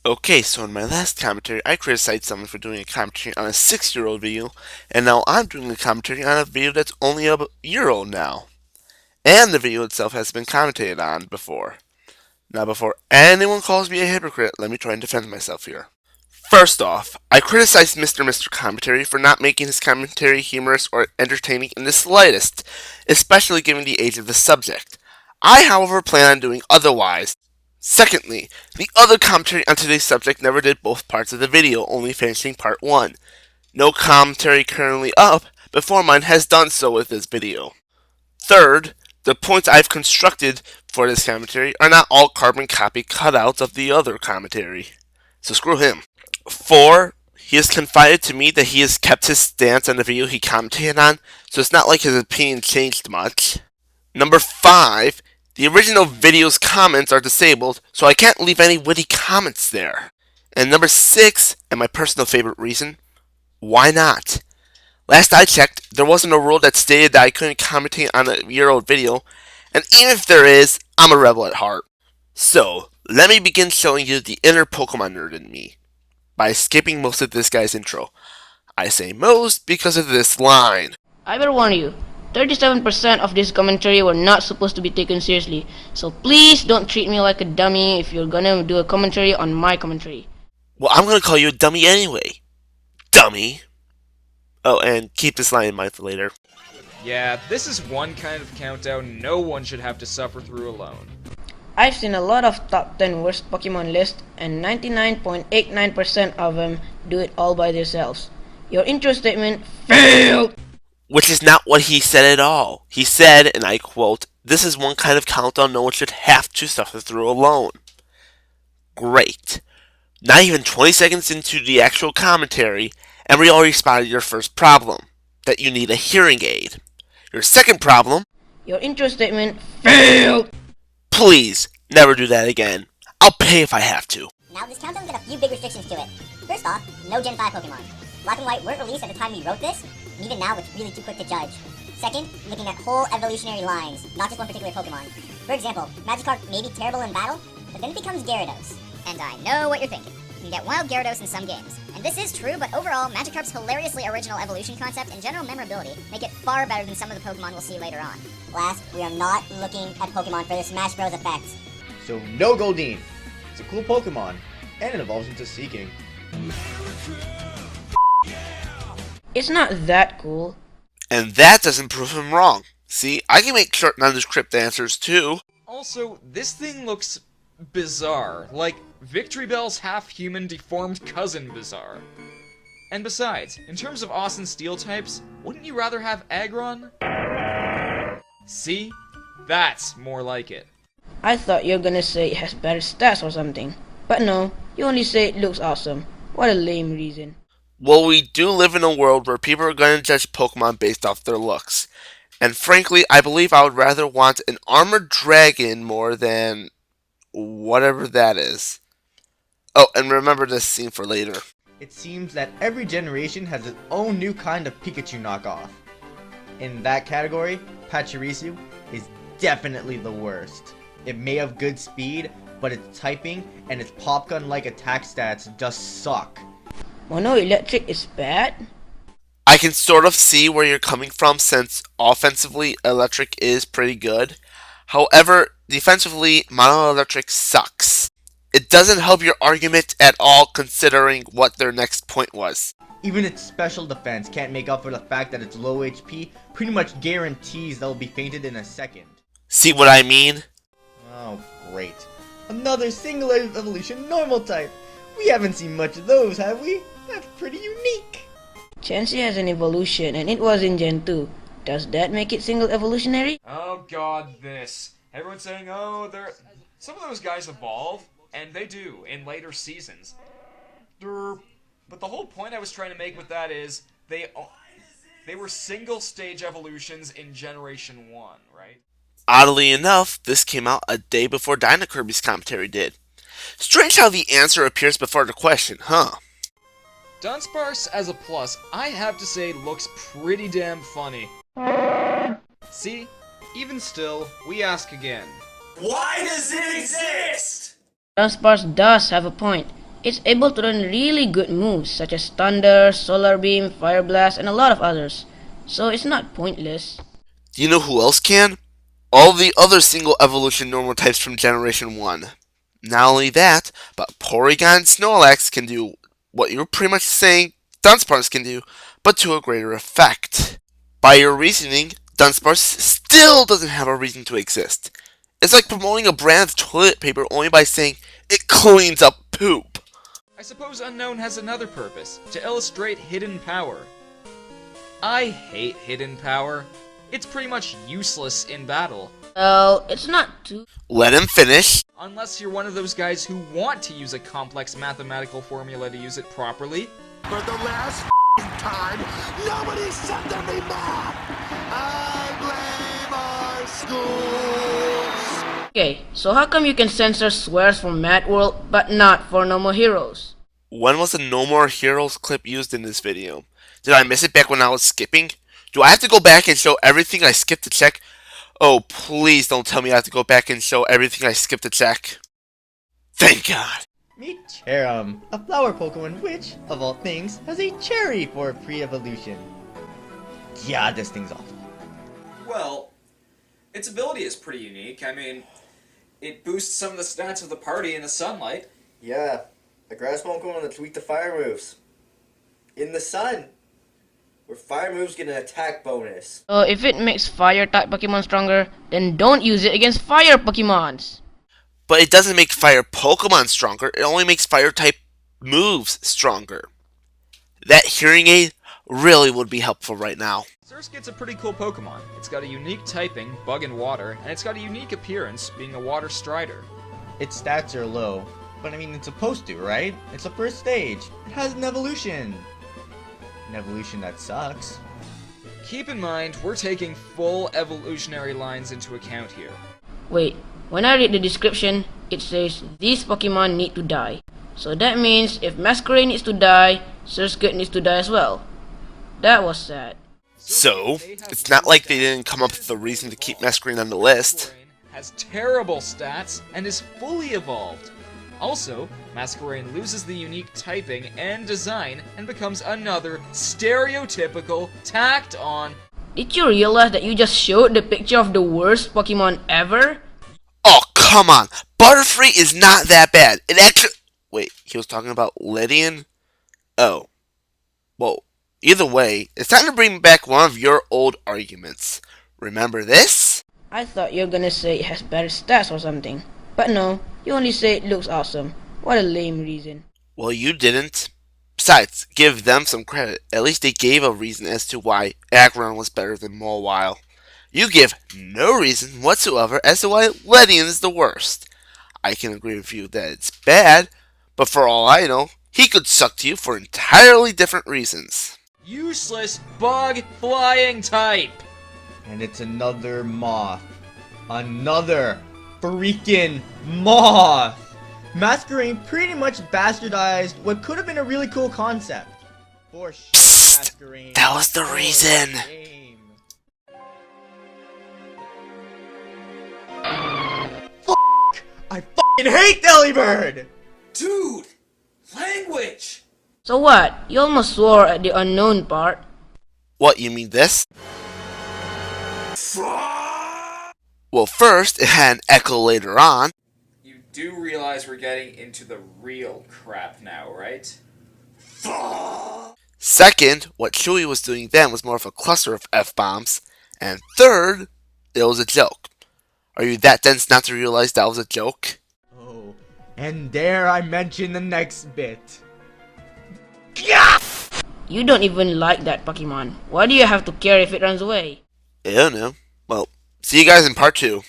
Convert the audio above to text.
Okay, so in my last commentary, I criticized someone for doing a commentary on a 6-year-old video, and now I'm doing a commentary on a video that's only a year old now. And the video itself has been commentated on before. Now, before anyone calls me a hypocrite, let me try and defend myself here. First off, I criticized Mr. Commentary for not making his commentary humorous or entertaining in the slightest, especially given the age of the subject. I, however, plan on doing otherwise. Secondly, the other commentary on today's subject never did both parts of the video, only finishing part 1. No commentary currently up before mine has done so with this video. Third, the points I've constructed for this commentary are not all carbon copy cutouts of the other commentary. So screw him. 4, he has confided to me that he has kept his stance on the video he commented on, so it's not like his opinion changed much. Number 5, the original video's comments are disabled, so I can't leave any witty comments there. And number 6, and my personal favorite reason, why not? Last I checked, there wasn't a rule that stated that I couldn't commentate on a year-old video, and even if there is, I'm a rebel at heart. So, let me begin showing you the inner Pokemon nerd in me, by skipping most of this guy's intro. I say most because of this line. I will warn you, 37% of this commentary were not supposed to be taken seriously, so please don't treat me like a dummy if you're gonna do a commentary on my commentary. Well, I'm gonna call you a dummy anyway. Dummy. Oh, and keep this line in mind for later. Yeah, this is one kind of countdown no one should have to suffer through alone. I've seen a lot of top 10 worst Pokemon lists, and 99.89% of them do it all by themselves. Your intro statement failed! Which is not what he said at all. He said, and I quote, "This is one kind of countdown no one should have to suffer through alone." Great. Not even 20 seconds into the actual commentary, and we already spotted your first problem, that you need a hearing aid. Your second problem, your intro statement failed! Please, never do that again. I'll pay if I have to. Now, this countdown's got a few big restrictions to it. First off, no Gen 5 Pokemon. Black and White weren't released at the time we wrote this, and even now it's really too quick to judge. Second, looking at whole evolutionary lines, not just one particular Pokemon. For example, Magikarp may be terrible in battle, but then it becomes Gyarados. And I know what you're thinking. You can get Wild Gyarados in some games. And this is true, but overall, Magikarp's hilariously original evolution concept and general memorability make it far better than some of the Pokemon we'll see later on. Last, we are not looking at Pokemon for their Smash Bros. Effects. So no Goldeen. It's a cool Pokemon, and it evolves into Seeking. It's not that cool. And that doesn't prove him wrong. See, I can make short nondescript answers too. Also, this thing looks bizarre, like Victory Bell's half-human deformed cousin bizarre. And besides, in terms of Austin Steel types, wouldn't you rather have Aggron? See? That's more like it. I thought you were gonna say it has better stats or something. But no, you only say it looks awesome. What a lame reason. Well, we do live in a world where people are going to judge Pokemon based off their looks. And frankly, I believe I would rather want an armored dragon more than whatever that is. Oh, and remember this scene for later. It seems that every generation has its own new kind of Pikachu knockoff. In that category, Pachirisu is definitely the worst. It may have good speed, but its typing and its pop gun-like attack stats just suck. Mono Electric is bad? I can sort of see where you're coming from since offensively Electric is pretty good. However, defensively Mono Electric sucks. It doesn't help your argument at all considering what their next point was. Even its special defense can't make up for the fact that its low HP pretty much guarantees they'll be fainted in a second. See what I mean? Oh, great. Another single evolution normal type. We haven't seen much of those, have we? That's pretty unique. Chansey has an evolution and it was in Gen 2. Does that make it single evolutionary? Oh god, this. Everyone's saying, oh, some of those guys evolve, and they do, in later seasons. But the whole point I was trying to make with that is, they were single-stage evolutions in Generation 1, right? Oddly enough, this came out a day before Dino Kirby's commentary did. Strange how the answer appears before the question, huh? Dunsparce as a plus, I have to say, looks pretty damn funny. See? Even still, we ask again. Why does it exist? Dunsparce does have a point. It's able to learn really good moves such as Thunder, Solar Beam, Fire Blast, and a lot of others. So it's not pointless. Do you know who else can? All the other single evolution normal types from Generation 1. Not only that, but Porygon and Snorlax can do what you're pretty much saying Dunsparce can do, but to a greater effect. By your reasoning, Dunsparce still doesn't have a reason to exist. It's like promoting a brand of toilet paper only by saying it cleans up poop. I suppose Unknown has another purpose, to illustrate hidden power. I hate hidden power. It's pretty much useless in battle. Well, it's not too... Let him finish. Unless you're one of those guys who want to use a complex mathematical formula to use it properly. For the last time, nobody said to me math. I blame our schools. Okay, so how come you can censor swears for Mad World, but not for No More Heroes? When was the No More Heroes clip used in this video? Did I miss it back when I was skipping? Do I have to go back and show everything I skipped to check? Oh, please don't tell me I have to go back and show everything I skipped to check. Thank God. Meet Cherum, a flower Pokemon which, of all things, has a cherry for pre-evolution. Yeah, this thing's awful. Well, its ability is pretty unique. I mean, it boosts some of the stats of the party in the sunlight. Yeah, a grass Pokemon that's weak to fire moves. In the sun, where fire moves get an attack bonus. So if it makes fire type Pokemon stronger, then don't use it against fire Pokemons. But it doesn't make fire Pokemon stronger, it only makes fire type moves stronger. That hearing aid really would be helpful right now. Surskit's a pretty cool Pokemon. It's got a unique typing, Bug and Water, and it's got a unique appearance, being a Water Strider. Its stats are low, but I mean it's supposed to, right? It's the first stage. It has an evolution. An evolution that sucks. Keep in mind, we're taking full evolutionary lines into account here. Wait, when I read the description, it says these Pokemon need to die. So that means if Masquerain needs to die, Surskit needs to die as well. That was sad. So, it's not like they didn't come up with a reason to keep Masquerain on the list. Masquerain has terrible stats and is fully evolved. Also, Masquerain loses the unique typing and design and becomes another stereotypical, tacked-on... Did you realize that you just showed the picture of the worst Pokemon ever? Oh, come on. Butterfree is not that bad. It actually... Wait, he was talking about Lydian? Oh. Well, either way, it's time to bring back one of your old arguments. Remember this? I thought you were gonna say it has better stats or something. But no, you only say it looks awesome. What a lame reason. Well, you didn't. Besides, give them some credit. At least they gave a reason as to why Aggron was better than Mawile. You give no reason whatsoever as to why Lydian is the worst. I can agree with you that it's bad, but for all I know, he could suck to you for entirely different reasons. Useless bug flying type! And it's another moth. Another freaking moth! Masquerain pretty much bastardized what could have been a really cool concept. For sure, Masquerain. That was the reason. Fuck! I fucking hate Delibird! Dude! Language! So what? You almost swore at the unknown part. What, you mean this? Well, first, it had an echo later on. You do realize we're getting into the real crap now, right? Second, what Chewie was doing then was more of a cluster of F-bombs. And third, it was a joke. Are you that dense not to realize that was a joke? Oh, and dare I mention the next bit. You don't even like that Pokemon. Why do you have to care if it runs away? I don't know. Well, see you guys in part 2.